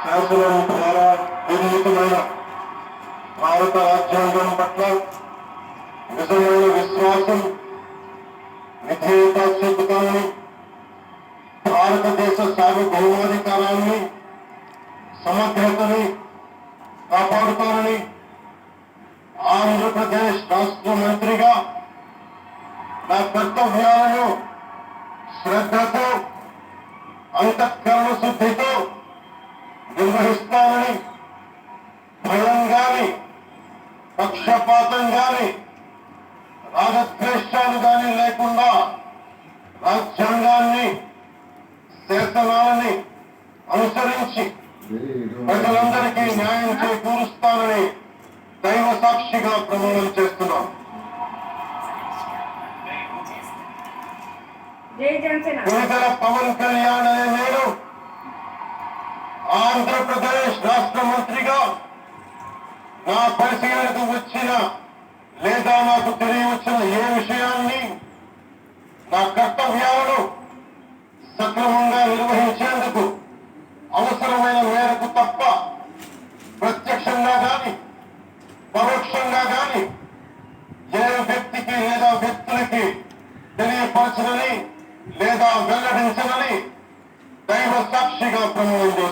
శాసనం ద్వారా నిర్మితమైన భారత రాజ్యాంగం పట్ల నిజమైన విశ్వాసం, విధేయత చూపుతానని, భారతదేశ సార్వభౌమాధికారాన్ని, సమగ్రతని కాపాడుతానని ఆంధ్రప్రదేశ్ రాష్ట్ర మంత్రిగా నా కర్తవ్యాలను శ్రద్ధతో, అంతఃకరణ శుద్ధితో నిర్వహిస్తానని, భయం గాని, పక్షపాతం గాని, రాగద్వేషాలు గాని లేకుండా రాజ్యాంగాన్ని, శాసనాలని అనుసరించి ప్రజలందరికీ న్యాయం చేకూరుస్తానని దైవ సాక్షిగా ప్రమాణం చేస్తున్నాం. విడుదల పవన్ కళ్యాణ్ అనే నేను ఆంధ్రప్రదేశ్ రాష్ట్ర మంత్రిగా నా పరిశీలనకు వచ్చిన లేదా నాకు తెలియవచ్చిన ఏ విషయాన్ని, నా కర్తవ్యాలను సక్రమంగా నిర్వహించేందుకు అవసరమైన మేరకు తప్ప ప్రత్యక్షంగా గాని పరోక్షంగా గాని ఏ వ్యక్తికి లేదా వ్యక్తులకి తెలియపరచనని లేదా వెల్లడించనని దైవ సాక్షిగా ప్రమాణం చేస్తున్నాను.